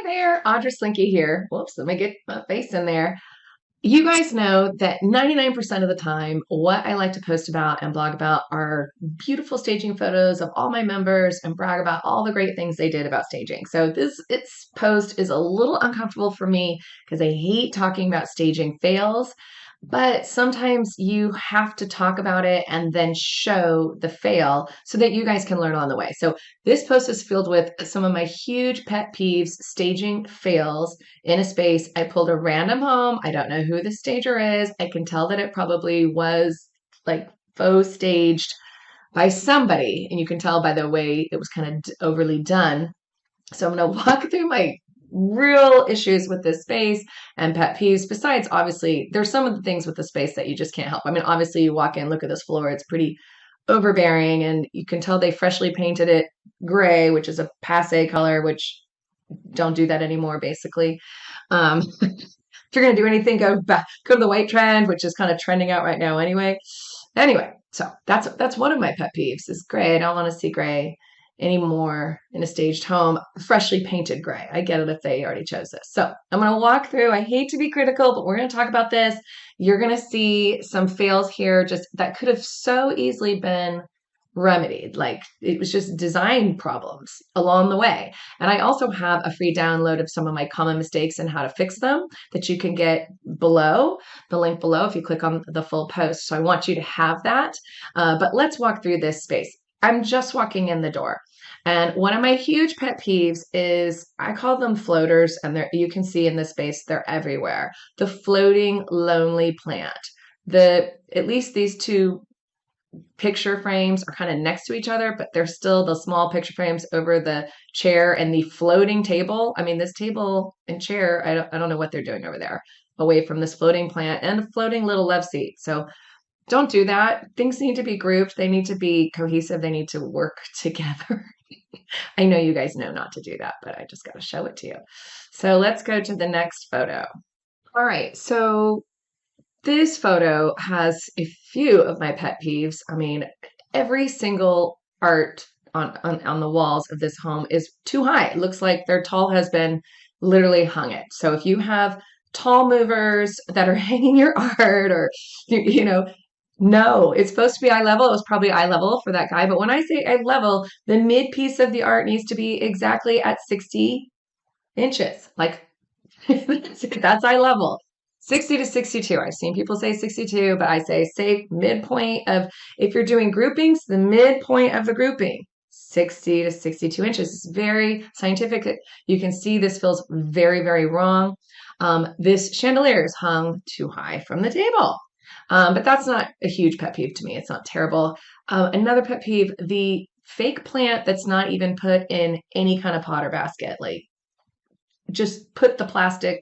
there, Audra Slinky here. Whoops, let me get my face in there. You guys know that 99% of the time, what I like to post about and blog about are beautiful staging photos of all my members and brag about all the great things they did about staging. So its post is a little uncomfortable for me because I hate talking about staging fails. But sometimes you have to talk about it and then show the fail so that you guys can learn along the way. So this post is filled with some of my huge pet peeves, staging fails in a space. I pulled a random home. I don't know who the stager is. I can tell that it probably was like faux staged by somebody, and you can tell by the way it was kind of overly done. So I'm going to walk through my real issues with this space and pet peeves. Besides, obviously, there's some of the things with the space that you just can't help. I mean, obviously, you walk in, look at this floor, it's pretty overbearing, and you can tell they freshly painted it gray, which is a passe color, which don't do that anymore, basically. If you're going to do anything, go back, go to the white trend, which is kind of trending out right now anyway. Anyway, so that's one of my pet peeves is gray. I don't want to see gray anymore in a staged home, freshly painted gray. I get it if they already chose this. So I'm going to walk through. I hate to be critical, but we're going to talk about this. You're going to see some fails here just that could have so easily been remedied. Like it was just design problems along the way. And I also have a free download of some of my common mistakes and how to fix them that you can get below, the link below if you click on the full post. So I want you to have that. But let's walk through this space. I'm just walking in the door. And one of my huge pet peeves is I call them floaters, and you can see in this space, they're everywhere. The floating lonely plant. At least these two picture frames are kind of next to each other, but they're still the small picture frames over the chair and the floating table. I mean, this table and chair, I don't know what they're doing over there away from this floating plant and a floating little love seat. So don't do that. Things need to be grouped. They need to be cohesive. They need to work together. I know you guys know not to do that, but I just got to show it to you. So let's go to the next photo. All right. So this photo has a few of my pet peeves. I mean, every single art on the walls of this home is too high. It looks like their tall husband literally hung it. So if you have tall movers that are hanging your art or, no, it's supposed to be eye level. It was probably eye level for that guy. But when I say eye level, the mid piece of the art needs to be exactly at 60 inches. Like that's eye level. 60 to 62. I've seen people say 62, but I say midpoint of, if you're doing groupings, the midpoint of the grouping, 60 to 62 inches. It's very scientific. You can see this feels very, very wrong. This chandelier is hung too high from the table. But that's not a huge pet peeve to me. It's not terrible. Another pet peeve, the fake plant that's not even put in any kind of pot or basket. Like, just put the plastic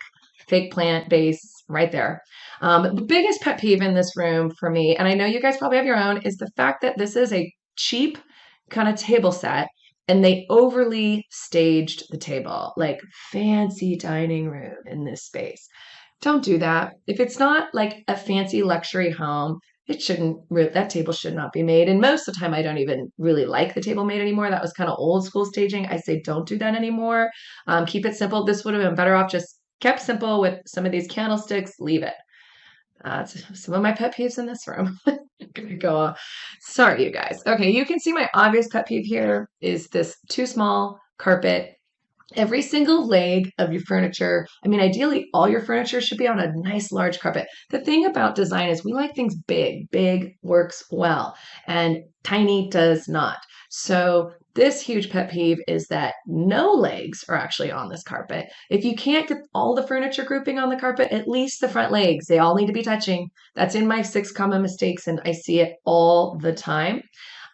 fake plant base right there. The biggest pet peeve in this room for me, and I know you guys probably have your own, is the fact that this is a cheap kind of table set and they overly staged the table, like fancy dining room in this space. Don't do that. If it's not like a fancy luxury home, that table should not be made. And most of the time, I don't even really like the table made anymore. That was kind of old school staging. I say don't do that anymore. Keep it simple. This would have been better off just kept simple with some of these candlesticks. Leave it. Some of my pet peeves in this room. Gonna go off. Sorry, you guys. Okay, you can see my obvious pet peeve here is this too small carpet. Every single leg of your furniture, I mean, ideally, all your furniture should be on a nice large carpet. The thing about design is we like things big. Big works well, and tiny does not. So this huge pet peeve is that no legs are actually on this carpet. If you can't get all the furniture grouping on the carpet, at least the front legs, they all need to be touching. That's in my 6 common mistakes, and I see it all the time.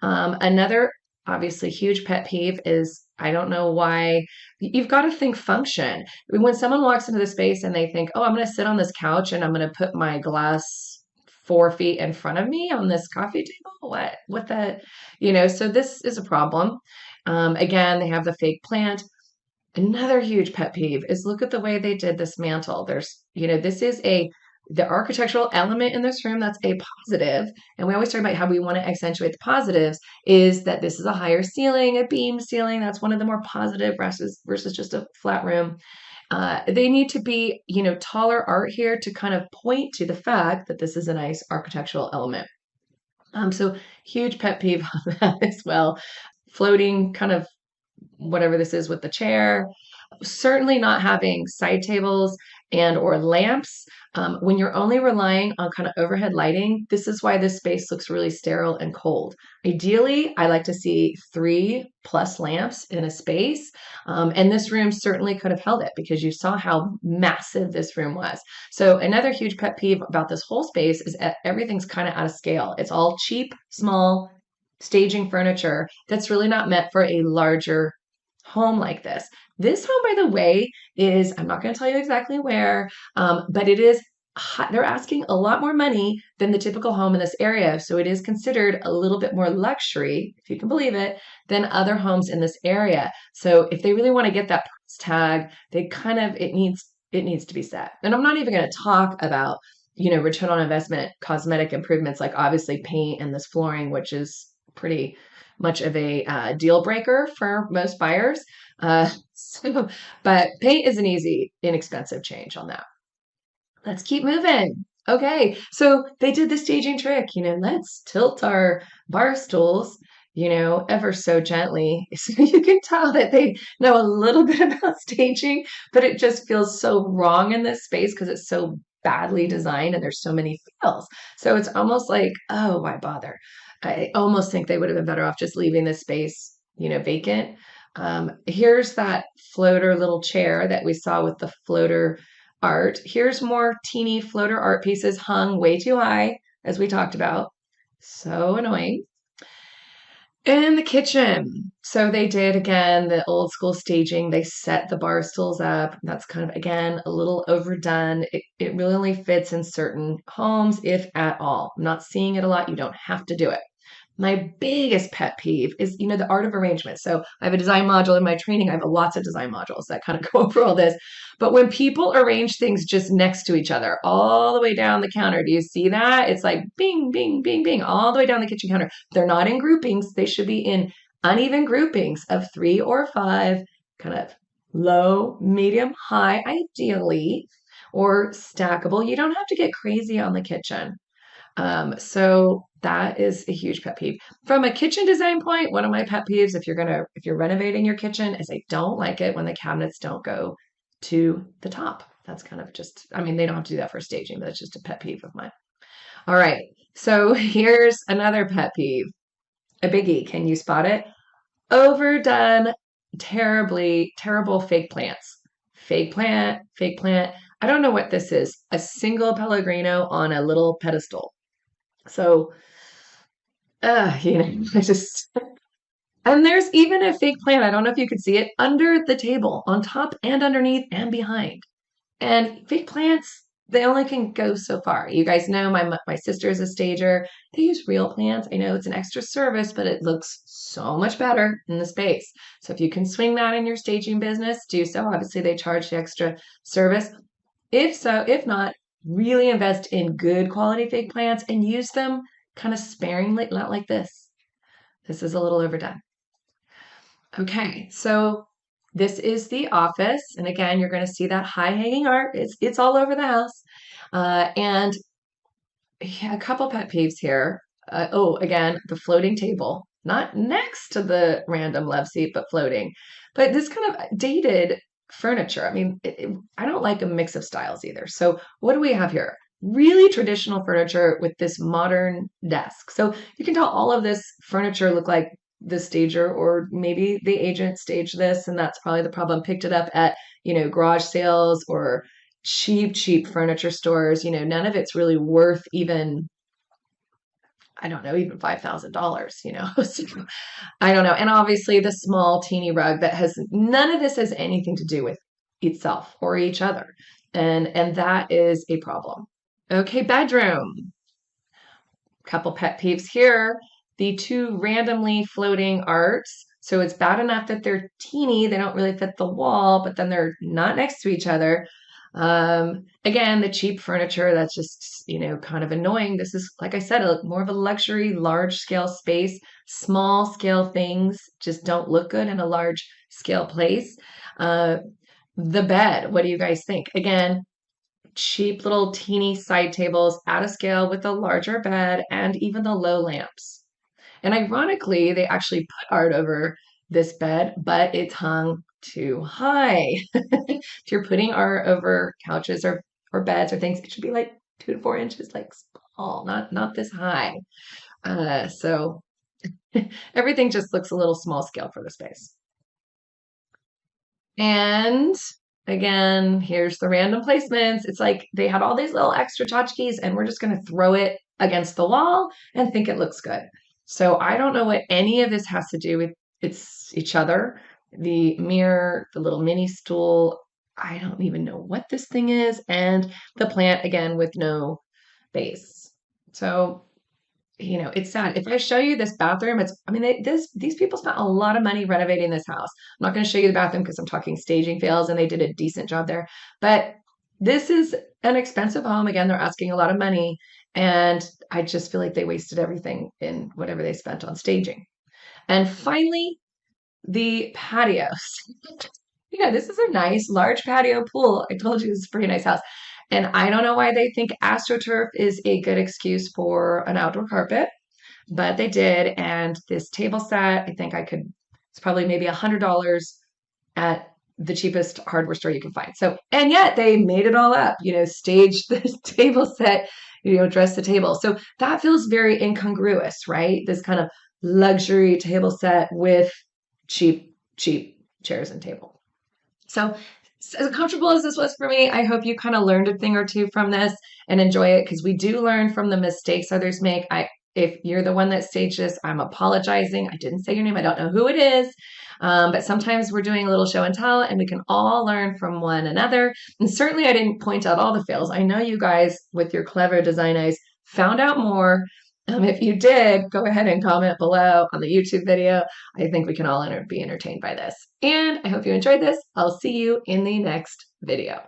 Another obviously huge pet peeve is I don't know why. You've got to think function. When someone walks into the space and they think, oh, I'm going to sit on this couch and I'm going to put my glass 4 feet in front of me on this coffee table. What so this is a problem. Again, they have the fake plant. Another huge pet peeve is look at the way they did this mantle. This is a the architectural element in this room, that's a positive. And we always talk about how we want to accentuate the positives, is that this is a higher ceiling, a beam ceiling. That's one of the more positive versus just a flat room. They need to be, taller art here to kind of point to the fact that this is a nice architectural element. So huge pet peeve on that as well. Floating kind of whatever this is with the chair. Certainly not having side tables and or lamps. When you're only relying on kind of overhead lighting, this is why this space looks really sterile and cold. Ideally, I like to see 3+ lamps in a space. And this room certainly could have held it because you saw how massive this room was. So another huge pet peeve about this whole space is that everything's kind of out of scale. It's all cheap, small staging furniture that's really not meant for a larger home like this. This home, by the way, is, I'm not going to tell you exactly where, but it is, they're asking a lot more money than the typical home in this area. So it is considered a little bit more luxury, if you can believe it, than other homes in this area. So if they really want to get that price tag, it needs to be set. And I'm not even going to talk about, return on investment, cosmetic improvements, like obviously paint and this flooring, which is pretty much of a deal breaker for most buyers. But paint is an easy, inexpensive change on that. Let's keep moving. Okay, so they did the staging trick, let's tilt our bar stools, ever so gently. So you can tell that they know a little bit about staging, but it just feels so wrong in this space because it's so badly designed and there's so many feels. So it's almost like, oh, why bother? I almost think they would have been better off just leaving this space, vacant. Here's that floater little chair that we saw with the floater art. Here's more teeny floater art pieces hung way too high, as we talked about. So annoying. In the kitchen. So they did, again, the old school staging. They set the bar stools up. That's kind of, again, a little overdone. It really only fits in certain homes, if at all. I'm not seeing it a lot. You don't have to do it. My biggest pet peeve is, the art of arrangement. So I have a design module in my training. I have lots of design modules that kind of go over all this. But when people arrange things just next to each other, all the way down the counter, do you see that? It's like bing, bing, bing, bing, all the way down the kitchen counter. They're not in groupings. They should be in uneven groupings of 3 or 5, kind of low, medium, high, ideally, or stackable. You don't have to get crazy on the kitchen. So that is a huge pet peeve. From a kitchen design point, one of my pet peeves, if you're renovating your kitchen, is I don't like it when the cabinets don't go to the top. That's kind of just, they don't have to do that for staging, but it's just a pet peeve of mine. All right. So here's another pet peeve, a biggie. Can you spot it? Overdone, terrible fake plants. Fake plant, fake plant. I don't know what this is. A single Pellegrino on a little pedestal. So, I just, and there's even a fake plant. I don't know if you could see it under the table, on top and underneath and behind. And fake plants, they only can go so far. You guys know my sister is a stager. They use real plants. I know it's an extra service, but it looks so much better in the space. So if you can swing that in your staging business, do so. Obviously, they charge the extra service. If not, really invest in good quality fake plants and use them kind of sparingly, not like this. This is a little overdone. Okay, so this is the office. And again, you're going to see that high hanging art. It's all over the house. And yeah, a couple pet peeves here. Again, the floating table, not next to the random love seat, but floating. But this kind of dated furniture. I don't like a mix of styles either. So what do we have here? Really traditional furniture with this modern desk. So you can tell all of this furniture look like the stager or maybe the agent staged this, and that's probably the problem. Picked it up at, garage sales or cheap furniture stores. None of it's really worth even, I don't know, even $5,000, So, I don't know. And obviously the small teeny rug that has none of this has anything to do with itself or each other. And that is a problem. Okay, bedroom. Couple pet peeves here. The 2 randomly floating arts. So it's bad enough that they're teeny, they don't really fit the wall, but then they're not next to each other. Again, the cheap furniture, that's just, kind of annoying. This is, like I said, more of a luxury, large scale space. Small scale things just don't look good in a large scale place. Uh, the bed, what do you guys think? Again, cheap little teeny side tables out of scale with a larger bed and even the low lamps. And ironically, they actually put art over this bed, but it's hung too high. If you're putting art over couches or beds or things, it should be like 2 to 4 inches, like small, not this high. So everything just looks a little small scale for the space. And again, here's the random placements. It's like they had all these little extra tchotchkes, and we're just going to throw it against the wall and think it looks good. So I don't know what any of this has to do with each other. The mirror, the little mini stool, I don't even know what this thing is, and the plant again with no base. So it's sad. If I show you this bathroom, these people spent a lot of money renovating this house. I'm not going to show you the bathroom because I'm talking staging fails and they did a decent job there. But this is an expensive home. Again, they're asking a lot of money. And I just feel like they wasted everything in whatever they spent on staging. And finally, the patios. This is a nice large patio pool. I told you this is a pretty nice house. And I don't know why they think AstroTurf is a good excuse for an outdoor carpet, but they did. And this table set, I think it's probably maybe $100 at the cheapest hardware store you can find. So, and yet they made it all up, staged this table set, dressed the table. So that feels very incongruous, right? This kind of luxury table set with cheap chairs and table. So as comfortable as this was for me, I hope you kind of learned a thing or two from this and enjoy it, because we do learn from the mistakes others make. If you're the one that staged this, I'm apologizing. I didn't say your name. I don't know who it is. But sometimes we're doing a little show and tell, and we can all learn from one another. And certainly I didn't point out all the fails. I know you guys, with your clever design eyes, found out more. If you did, go ahead and comment below on the YouTube video. I think we can all be entertained by this. And I hope you enjoyed this. I'll see you in the next video.